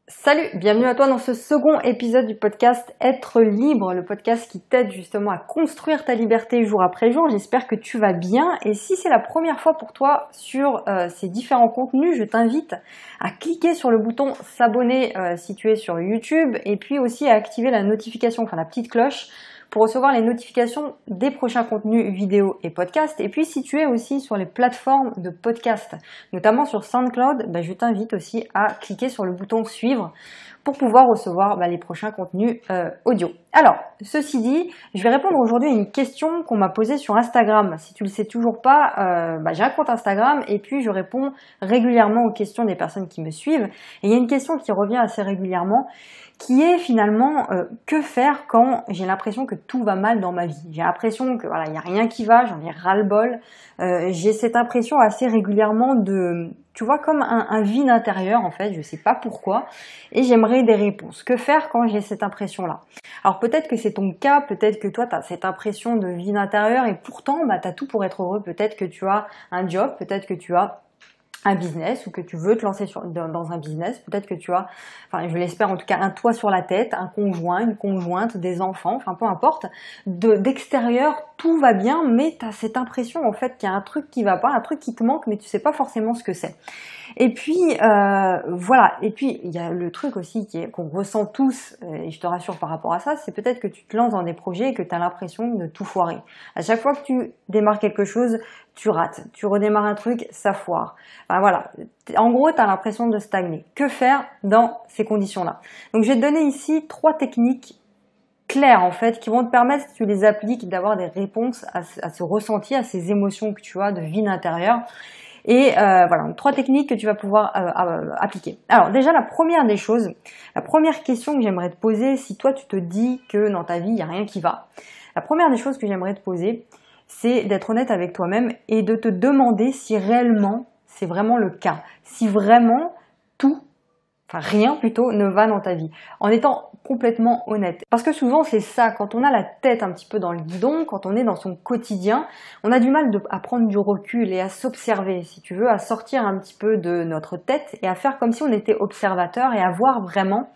Salut, bienvenue à toi dans ce second épisode du podcast Être libre, le podcast qui t'aide justement à construire ta liberté jour après jour. J'espère que tu vas bien et si c'est la première fois pour toi sur ces différents contenus, je t'invite à cliquer sur le bouton s'abonner si tu es sur YouTube et puis aussi à activer la notification, enfin la petite cloche pour recevoir les notifications des prochains contenus vidéo et podcasts. Et puis si tu es aussi sur les plateformes de podcast, notamment sur SoundCloud, je t'invite aussi à cliquer sur le bouton suivre pour pouvoir recevoir les prochains contenus audio. Alors, ceci dit, je vais répondre aujourd'hui à une question qu'on m'a posée sur Instagram. Si tu le sais toujours pas, j'ai un compte Instagram et puis je réponds régulièrement aux questions des personnes qui me suivent. Et il y a une question qui revient assez régulièrement, qui est finalement que faire quand j'ai l'impression que tout va mal dans ma vie. J'ai l'impression que il y a rien qui va, j'en ai ras-le-bol. J'ai cette impression assez régulièrement de, tu vois, comme un vide intérieur en fait, je sais pas pourquoi, et j'aimerais des réponses. Que faire quand j'ai cette impression-là? Alors peut-être que c'est ton cas, peut-être que toi tu as cette impression de vide intérieur et pourtant tu as tout pour être heureux. Peut-être que tu as un job, peut-être que tu as un business ou que tu veux te lancer dans un business, peut-être que tu as, je l'espère en tout cas, un toit sur la tête, un conjoint, une conjointe, des enfants, peu importe. D'extérieur, tout va bien, mais tu as cette impression en fait qu'il y a un truc qui va pas, un truc qui te manque, mais tu sais pas forcément ce que c'est. Et puis voilà, et puis il y a le truc aussi qu'on ressent tous, et je te rassure par rapport à ça, c'est peut-être que tu te lances dans des projets et que tu as l'impression de tout foirer. À chaque fois que tu démarres quelque chose, tu rates. Tu redémarres un truc, ça foire. Voilà. En gros, tu as l'impression de stagner. Que faire dans ces conditions-là? Donc je vais te donner ici 3 techniques claires en fait qui vont te permettre, si tu les appliques, d'avoir des réponses à ce ressenti, à ces émotions que tu as de vide intérieur. Et voilà, donc 3 techniques que tu vas pouvoir appliquer. Alors déjà, la première des choses, la première question que j'aimerais te poser, si toi tu te dis que dans ta vie, il n'y a rien qui va, la première des choses que j'aimerais te poser, c'est d'être honnête avec toi-même et de te demander si réellement c'est vraiment le cas. Si vraiment rien plutôt, ne va dans ta vie. En étant complètement honnête. Parce que souvent c'est ça, quand on a la tête un petit peu dans le guidon, quand on est dans son quotidien, on a du mal à prendre du recul et à s'observer, si tu veux, à sortir un petit peu de notre tête et à faire comme si on était observateur et à voir vraiment,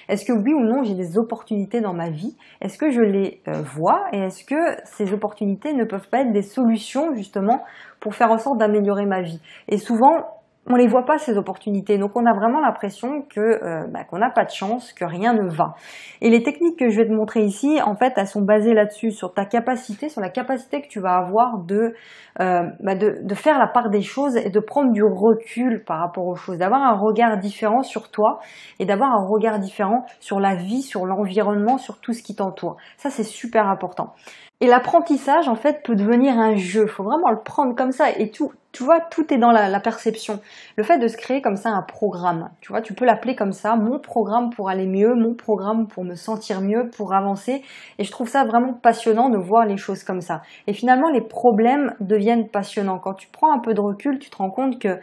est-ce que oui ou non j'ai des opportunités dans ma vie? Est-ce que je les vois? Et est-ce que ces opportunités ne peuvent pas être des solutions justement pour faire en sorte d'améliorer ma vie? Et souvent, on les voit pas ces opportunités, donc on a vraiment l'impression que qu'on n'a pas de chance, que rien ne va. Et les techniques que je vais te montrer ici, en fait, elles sont basées là-dessus, sur ta capacité, sur la capacité que tu vas avoir de faire la part des choses et de prendre du recul par rapport aux choses, d'avoir un regard différent sur toi et d'avoir un regard différent sur la vie, sur l'environnement, sur tout ce qui t'entoure. Ça, c'est super important. Et l'apprentissage, en fait, peut devenir un jeu. Il faut vraiment le prendre comme ça. Et tout, tu vois, tout est dans la perception. Le fait de se créer comme ça un programme, tu vois, tu peux l'appeler comme ça, mon programme pour aller mieux, mon programme pour me sentir mieux, pour avancer. Et je trouve ça vraiment passionnant de voir les choses comme ça. Et finalement, les problèmes deviennent passionnants. Quand tu prends un peu de recul, tu te rends compte que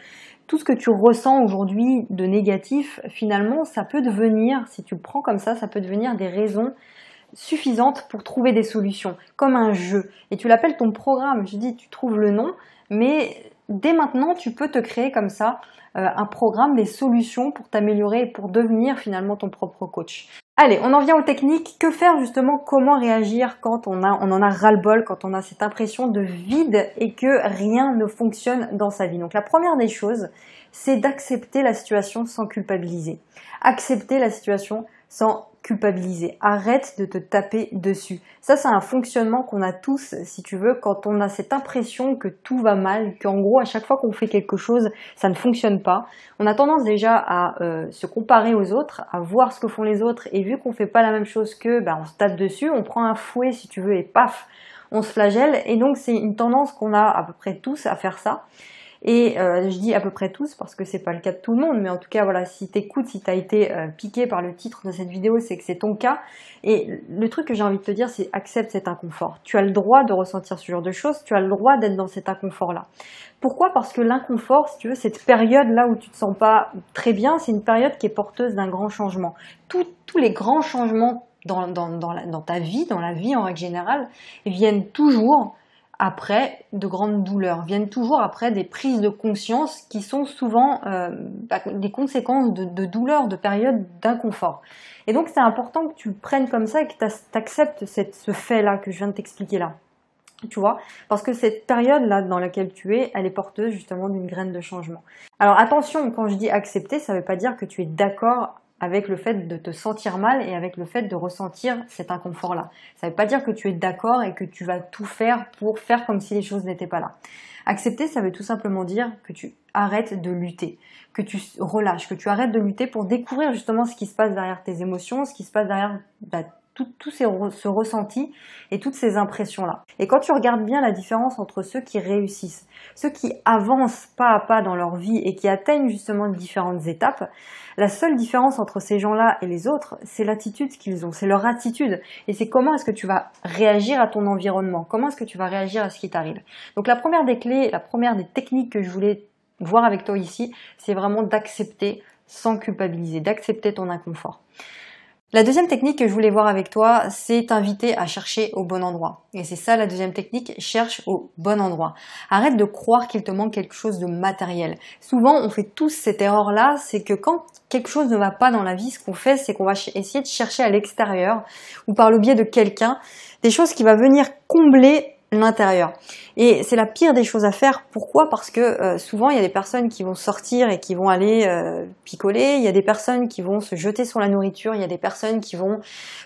tout ce que tu ressens aujourd'hui de négatif, finalement, ça peut devenir, si tu le prends comme ça peut devenir des raisons suffisante pour trouver des solutions, comme un jeu. Et tu l'appelles ton programme. Je dis, tu trouves le nom, mais dès maintenant, tu peux te créer comme ça un programme, des solutions pour t'améliorer et pour devenir finalement ton propre coach. Allez, on en vient aux techniques. Que faire justement? Comment réagir quand on en a ras-le-bol, quand on a cette impression de vide et que rien ne fonctionne dans sa vie? Donc la première des choses, c'est d'accepter la situation sans culpabiliser. Accepter la situation sans culpabiliser. Arrête de te taper dessus. Ça, c'est un fonctionnement qu'on a tous, si tu veux, quand on a cette impression que tout va mal, qu'en gros, à chaque fois qu'on fait quelque chose, ça ne fonctionne pas. On a tendance déjà à se comparer aux autres, à voir ce que font les autres, et vu qu'on fait pas la même chose qu'eux, on se tape dessus, on prend un fouet, si tu veux, et paf, on se flagelle. Et donc, c'est une tendance qu'on a à peu près tous à faire ça. Et je dis à peu près tous parce que c'est pas le cas de tout le monde, mais en tout cas voilà, si t'écoutes, si t'as été piqué par le titre de cette vidéo, c'est que c'est ton cas. Et le truc que j'ai envie de te dire, c'est accepte cet inconfort. Tu as le droit de ressentir ce genre de choses, tu as le droit d'être dans cet inconfort-là. Pourquoi? Parce que l'inconfort, si tu veux, cette période-là où tu te sens pas très bien, c'est une période qui est porteuse d'un grand changement. Tous les grands changements dans ta vie, dans la vie en règle générale, viennent toujours après de grandes douleurs, viennent toujours après des prises de conscience qui sont souvent des conséquences de douleurs, de périodes d'inconfort. Et donc c'est important que tu le prennes comme ça et que tu acceptes ce fait-là que je viens de t'expliquer là. Tu vois, parce que cette période-là dans laquelle tu es, elle est porteuse justement d'une graine de changement. Alors attention, quand je dis accepter, ça ne veut pas dire que tu es d'accord avec le fait de te sentir mal et avec le fait de ressentir cet inconfort-là. Ça ne veut pas dire que tu es d'accord et que tu vas tout faire pour faire comme si les choses n'étaient pas là. Accepter, ça veut tout simplement dire que tu arrêtes de lutter, que tu relâches, que tu arrêtes de lutter pour découvrir justement ce qui se passe derrière tes émotions, ce qui se passe derrière tout ce ressenti et toutes ces impressions-là. Et quand tu regardes bien la différence entre ceux qui réussissent, ceux qui avancent pas à pas dans leur vie et qui atteignent justement différentes étapes, la seule différence entre ces gens-là et les autres, c'est l'attitude qu'ils ont, c'est leur attitude. Et c'est comment est-ce que tu vas réagir à ton environnement, comment est-ce que tu vas réagir à ce qui t'arrive. Donc la première des clés, la première des techniques que je voulais voir avec toi ici, c'est vraiment d'accepter sans culpabiliser, d'accepter ton inconfort. La deuxième technique que je voulais voir avec toi, c'est t'inviter à chercher au bon endroit. Et c'est ça la deuxième technique, cherche au bon endroit. Arrête de croire qu'il te manque quelque chose de matériel. Souvent, on fait tous cette erreur-là, c'est que quand quelque chose ne va pas dans la vie, ce qu'on fait, c'est qu'on va essayer de chercher à l'extérieur ou par le biais de quelqu'un, des choses qui vont venir combler l'intérieur. Et c'est la pire des choses à faire. Pourquoi? Parce que souvent il y a des personnes qui vont sortir et qui vont aller picoler, il y a des personnes qui vont se jeter sur la nourriture, il y a des personnes qui vont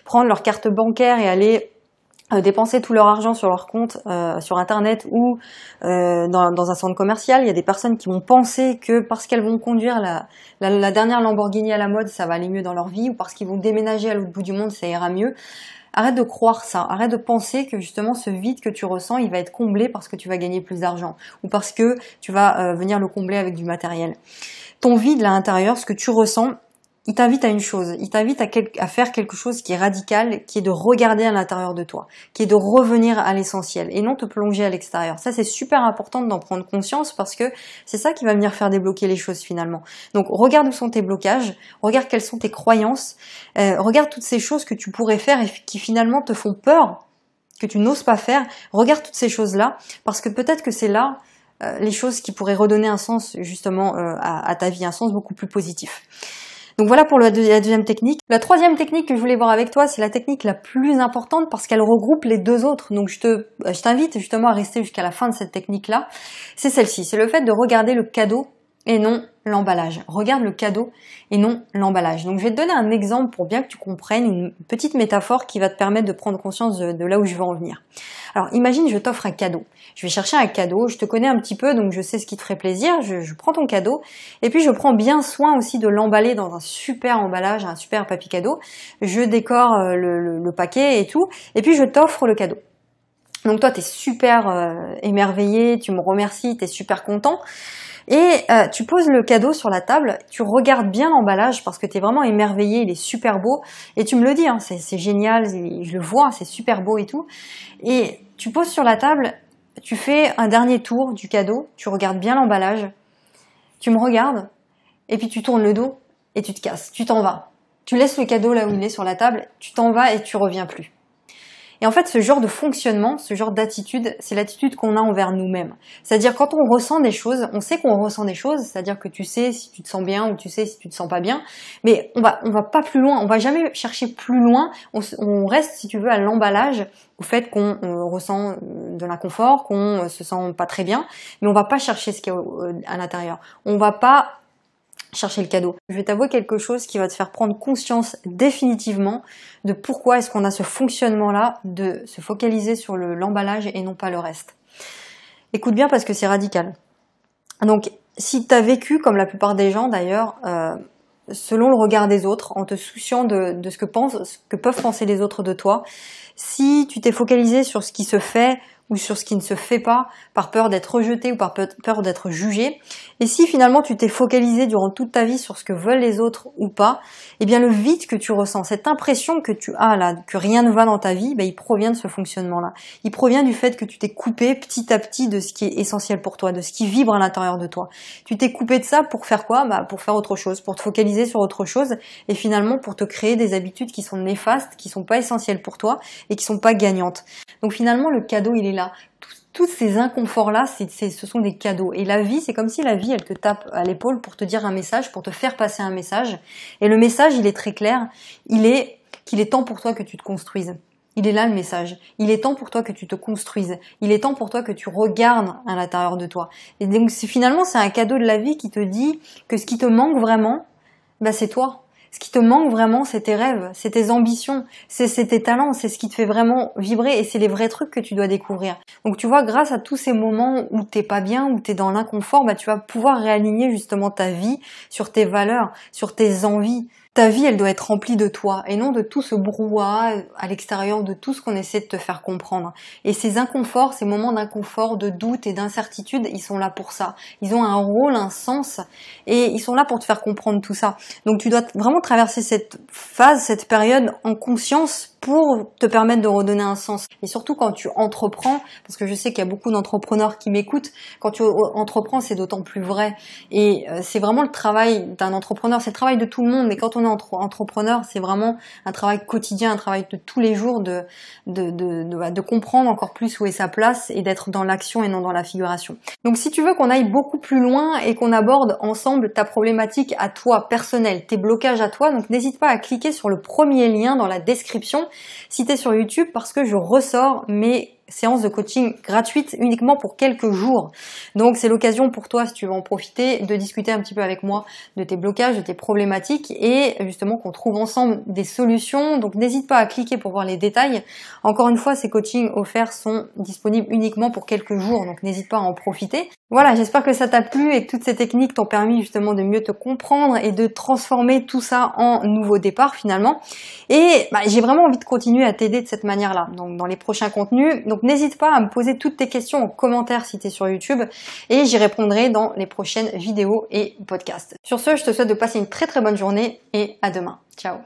prendre leur carte bancaire et aller dépenser tout leur argent sur leur compte sur internet ou dans un centre commercial. Il y a des personnes qui vont penser que parce qu'elles vont conduire la dernière Lamborghini à la mode, ça va aller mieux dans leur vie, ou parce qu'ils vont déménager à l'autre bout du monde, ça ira mieux. Arrête de croire ça, arrête de penser que justement ce vide que tu ressens, il va être comblé parce que tu vas gagner plus d'argent ou parce que tu vas venir le combler avec du matériel. Ton vide là à l'intérieur, ce que tu ressens, il t'invite à une chose, il t'invite à faire quelque chose qui est radical, qui est de regarder à l'intérieur de toi, qui est de revenir à l'essentiel et non te plonger à l'extérieur. Ça, c'est super important d'en prendre conscience parce que c'est ça qui va venir faire débloquer les choses finalement. Donc, regarde où sont tes blocages, regarde quelles sont tes croyances, regarde toutes ces choses que tu pourrais faire et qui finalement te font peur, que tu n'oses pas faire. Regarde toutes ces choses-là parce que peut-être que c'est là les choses qui pourraient redonner un sens justement à ta vie, un sens beaucoup plus positif. Donc voilà pour la deuxième technique. La troisième technique que je voulais voir avec toi, c'est la technique la plus importante parce qu'elle regroupe les deux autres. Donc je t'invite justement à rester jusqu'à la fin de cette technique-là. C'est celle-ci, c'est le fait de regarder le cadeau et non l'emballage. Regarde le cadeau et non l'emballage. Donc je vais te donner un exemple pour bien que tu comprennes, une petite métaphore qui va te permettre de prendre conscience de là où je veux en venir. Alors imagine, je t'offre un cadeau. Je vais chercher un cadeau, je te connais un petit peu, donc je sais ce qui te ferait plaisir, je prends ton cadeau, et puis je prends bien soin aussi de l'emballer dans un super emballage, un super papier cadeau. Je décore le paquet et tout, et puis je t'offre le cadeau. Donc toi, t'es super émerveillé, tu me remercies, t'es super content. Et tu poses le cadeau sur la table, tu regardes bien l'emballage parce que tu es vraiment émerveillé, il est super beau. Et tu me le dis, hein, c'est génial, je le vois, c'est super beau et tout. Et tu poses sur la table, tu fais un dernier tour du cadeau, tu regardes bien l'emballage, tu me regardes, et puis tu tournes le dos et tu te casses, tu t'en vas. Tu laisses le cadeau là où il est sur la table, tu t'en vas et tu reviens plus. Et en fait, ce genre de fonctionnement, ce genre d'attitude, c'est l'attitude qu'on a envers nous-mêmes. C'est-à-dire quand on ressent des choses, on sait qu'on ressent des choses, c'est-à-dire que tu sais si tu te sens bien ou tu sais si tu te sens pas bien, mais on va pas plus loin, on va jamais chercher plus loin, on reste, si tu veux, à l'emballage, au fait qu'on ressent de l'inconfort, qu'on se sent pas très bien, mais on va pas chercher ce qu'il y a à l'intérieur. On va pas chercher le cadeau. Je vais t'avouer quelque chose qui va te faire prendre conscience définitivement de pourquoi est-ce qu'on a ce fonctionnement-là de se focaliser sur l'emballage et non pas le reste. Écoute bien parce que c'est radical. Donc, si tu as vécu, comme la plupart des gens d'ailleurs, selon le regard des autres, en te souciant de ce que peuvent penser les autres de toi, si tu t'es focalisé sur ce qui se fait ou sur ce qui ne se fait pas, par peur d'être rejeté ou par peur d'être jugé. Et si finalement tu t'es focalisé durant toute ta vie sur ce que veulent les autres ou pas, eh bien le vide que tu ressens, cette impression que tu as là, que rien ne va dans ta vie, il provient de ce fonctionnement-là. Il provient du fait que tu t'es coupé petit à petit de ce qui est essentiel pour toi, de ce qui vibre à l'intérieur de toi. Tu t'es coupé de ça pour faire quoi? Pour faire autre chose, pour te focaliser sur autre chose et finalement pour te créer des habitudes qui sont néfastes, qui sont pas essentielles pour toi et qui sont pas gagnantes. Donc finalement le cadeau il est là. tous ces inconforts-là, ce sont des cadeaux. Et la vie, c'est comme si la vie, elle te tape à l'épaule pour te dire un message, pour te faire passer un message. Et le message, il est très clair. Il est qu'il est temps pour toi que tu te construises. Il est là le message. Il est temps pour toi que tu te construises. Il est temps pour toi que tu regardes à l'intérieur de toi. Et donc finalement, c'est un cadeau de la vie qui te dit que ce qui te manque vraiment, c'est toi. Ce qui te manque vraiment, c'est tes rêves, c'est tes ambitions, c'est tes talents, c'est ce qui te fait vraiment vibrer et c'est les vrais trucs que tu dois découvrir. Donc tu vois, grâce à tous ces moments où t'es pas bien, où t'es dans l'inconfort, tu vas pouvoir réaligner justement ta vie sur tes valeurs, sur tes envies. Ta vie, elle doit être remplie de toi et non de tout ce brouhaha à l'extérieur, de tout ce qu'on essaie de te faire comprendre. Et ces inconforts, ces moments d'inconfort, de doute et d'incertitude, ils sont là pour ça. Ils ont un rôle, un sens et ils sont là pour te faire comprendre tout ça. Donc tu dois vraiment traverser cette phase, cette période en conscience pour te permettre de redonner un sens. Et surtout quand tu entreprends, parce que je sais qu'il y a beaucoup d'entrepreneurs qui m'écoutent, quand tu entreprends, c'est d'autant plus vrai. Et c'est vraiment le travail d'un entrepreneur, c'est le travail de tout le monde, mais quand on est entrepreneur, c'est vraiment un travail quotidien, un travail de tous les jours, de comprendre encore plus où est sa place et d'être dans l'action et non dans la figuration. Donc si tu veux qu'on aille beaucoup plus loin et qu'on aborde ensemble ta problématique à toi, personnelle, tes blocages à toi, donc n'hésite pas à cliquer sur le premier lien dans la description si tu es sur YouTube parce que je ressors mes séances de coaching gratuites uniquement pour quelques jours. Donc c'est l'occasion pour toi, si tu veux en profiter, de discuter un petit peu avec moi de tes blocages, de tes problématiques et justement qu'on trouve ensemble des solutions. Donc n'hésite pas à cliquer pour voir les détails. Encore une fois, ces coachings offerts sont disponibles uniquement pour quelques jours, donc n'hésite pas à en profiter. Voilà, j'espère que ça t'a plu et que toutes ces techniques t'ont permis justement de mieux te comprendre et de transformer tout ça en nouveau départ finalement. Et j'ai vraiment envie de continuer à t'aider de cette manière-là, donc dans les prochains contenus. Donc n'hésite pas à me poser toutes tes questions en commentaire si tu es sur YouTube et j'y répondrai dans les prochaines vidéos et podcasts. Sur ce, je te souhaite de passer une très très bonne journée et à demain. Ciao.